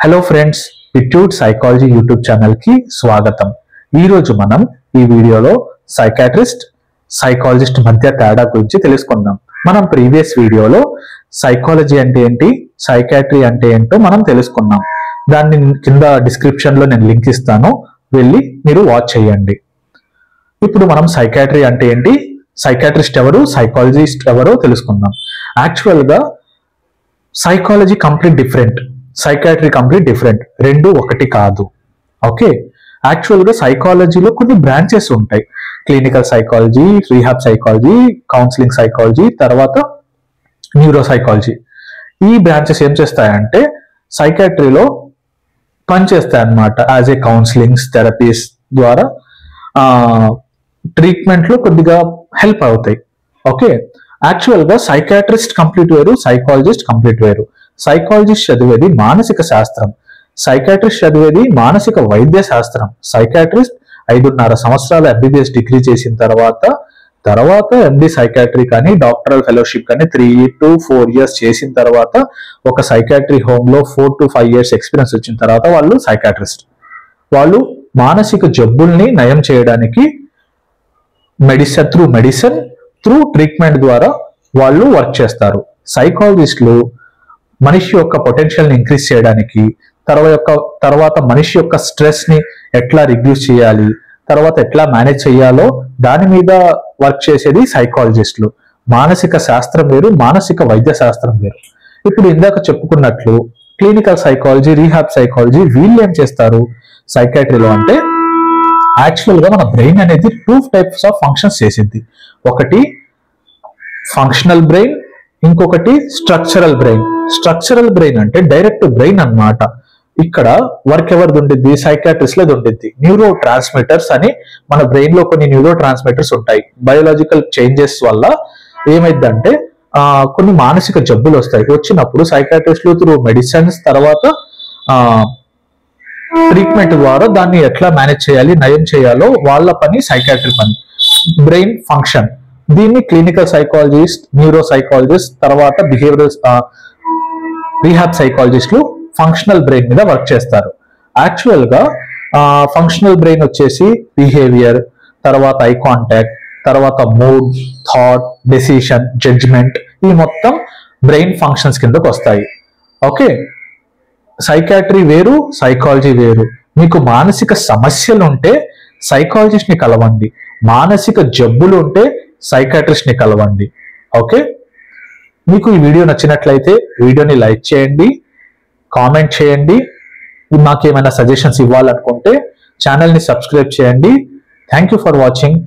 Hello friends, aptitude psychology YouTube channel కి స్వాగతం. ఈ రోజు మనం ఈ వీడియోలో సైకాట్రిస్ట్, సైకాలజిస్ట్ మధ్య తేడా గురించి తెలుసుకుందాం. మనం ప్రీవియస్ వీడియోలో సైకాలజీ అంటే ఏంటి, సైకాట్రీ అంటే ఏంటో మనం తెలుసుకున్నాం. దాన్ని కింద డిస్క్రిప్షన్ లో నేను లింక్ ఇస్తాను, వెళ్ళి మీరు వాచ్ చేయండి. ఇప్పుడు మనం సైకాట్రీ అంటే ఏంటి, సైకాట్రిస్ట్ ఎవరు, సైకాలజిస్ట్ ఎవరో తెలుసుకుందాం. యాక్చువల్ గా psychology complete different, psychiatry complete different, రెండు ఒకటి కాదు. ఓకే, యాక్చువల్ గా సైకాలజీలో కొన్ని బ్రాంచెస్ ఉంటాయి. Clinical psychology, rehab psychology, counselling psychology, తర్వాత న్యూరో సైకాలజీ. ఈ బ్రాంచెస్ ఏం చేస్తాయంటే సైకాట్రీలో పనిచేస్తాయి అన్నమాట. యాజ్ ఏ కౌన్సిలింగ్స్, థెరపీస్ ద్వారా ట్రీట్మెంట్ లో కొద్దిగా హెల్ప్ అవుతాయి. ఓకే, యాక్చువల్ గా సైకాట్రిస్ట్ కంప్లీట్ వేరు, సైకాలజిస్ట్ కంప్లీట్ వేరు. సైకాలజిస్ట్ చదివేది మానసిక శాస్త్రం, సైకాట్రిస్ట్ చదివేది మానసిక వైద్య శాస్త్రం. సైకాట్రిస్ట్ 5.5 సంవత్సరాల MBBS డిగ్రీ చేసిన తర్వాత MD సైకాట్రీ కానీ డాక్టరల్ ఫెలోషిప్ కానీ 3 to 4 years చేసిన తర్వాత ఒక సైకాట్రీ హోమ్ లో 4 to 5 years ఎక్స్పీరియన్స్ వచ్చిన తర్వాత వాళ్ళు సైకాట్రిస్ట్. వాళ్ళు మానసిక జబ్బుల్ని నయం చేయడానికి మెడిసిన్ త్రూ ట్రీట్మెంట్ ద్వారా వాళ్ళు వర్క్ చేస్తారు. సైకాలజిస్టులు మనిషి యొక్క పొటెన్షియల్ ని ఇంక్రీజ్ చేయడానికి, తర్వాత మనిషి యొక్క స్ట్రెస్ ని ఎట్లా రిడ్యూస్ చేయాలి, తర్వాత ఎట్లా మేనేజ్ చేయాలో దాని మీద వర్క్ చేసేది సైకాలజిస్టులు. మానసిక శాస్త్రం వేరు, మానసిక వైద్య శాస్త్రం వేరు. ఇప్పుడు ఇందాక చెప్పుకున్నట్లు క్లినికల్ సైకాలజీ, రీహాబ్ సైకాలజీ వీళ్ళు ఏం చేస్తారు సైకాట్రీలో అంటే, యాక్చువల్ గా మన బ్రెయిన్ అనేది 2 types ఆఫ్ ఫంక్షన్స్ చేసింది. ఒకటి ఫంక్షనల్ బ్రెయిన్, ఇంకొకటి స్ట్రక్చరల్ బ్రెయిన్. స్ట్రక్చరల్ బ్రెయిన్ అంటే డైరెక్ట్ బ్రెయిన్ అన్నమాట. ఇక్కడ వర్క్ ఎవరిది ఉండిద్ది, సైకాట్రిస్ట్ లోది ఉండిద్ది. న్యూరో ట్రాన్స్మిటర్స్ అని మన బ్రెయిన్ లో కొన్ని న్యూరో ట్రాన్స్మిటర్స్ ఉంటాయి. బయోలాజికల్ చేంజెస్ వల్ల ఏమైందంటే కొన్ని మానసిక జబ్బులు వస్తాయి. వచ్చినప్పుడు సైకాట్రిస్టులు త్రూ మెడిసిన్స్ తర్వాత ట్రీట్మెంట్ ద్వారా దాన్ని ఎట్లా మేనేజ్ చేయాలి, నయం చేయాలో వాళ్ళ పని సైకాట్రీ పని. బ్రెయిన్ ఫంక్షన్, దీన్ని క్లినికల్ సైకాలజిస్ట్, న్యూరో సైకాలజిస్ట్, తర్వాత బిహేవియరల్ రీహాబ్ సైకాలజిస్టులు ఫంక్షనల్ బ్రెయిన్ మీద వర్క్ చేస్తారు. యాక్చువల్ గా ఫంక్షనల్ బ్రెయిన్ వచ్చేసి బిహేవియర్, తర్వాత ఐ కాంటాక్ట్, తర్వాత మూడ్, థాట్, డెసిషన్, జడ్జ్మెంట్, ఈ మొత్తం బ్రెయిన్ ఫంక్షన్స్ కిందకు వస్తాయి. ఓకే, సైకాట్రీ వేరు, సైకాలజీ వేరు. మీకు మానసిక సమస్యలు ఉంటే సైకాలజిస్ట్ ని కలవండి, మానసిక జబ్బులు ఉంటే సైకాట్రిస్ట్ ని కలవండి. ఓకే, మీకు ఈ వీడియో నచ్చినట్లయితే వీడియోని లైక్ చేయండి, కామెంట్ చేయండి. నాకేమైనా సజెషన్స్ ఇవ్వాలనుకుంటే ఛానల్ని సబ్స్క్రైబ్ చేయండి. Thank you for watching.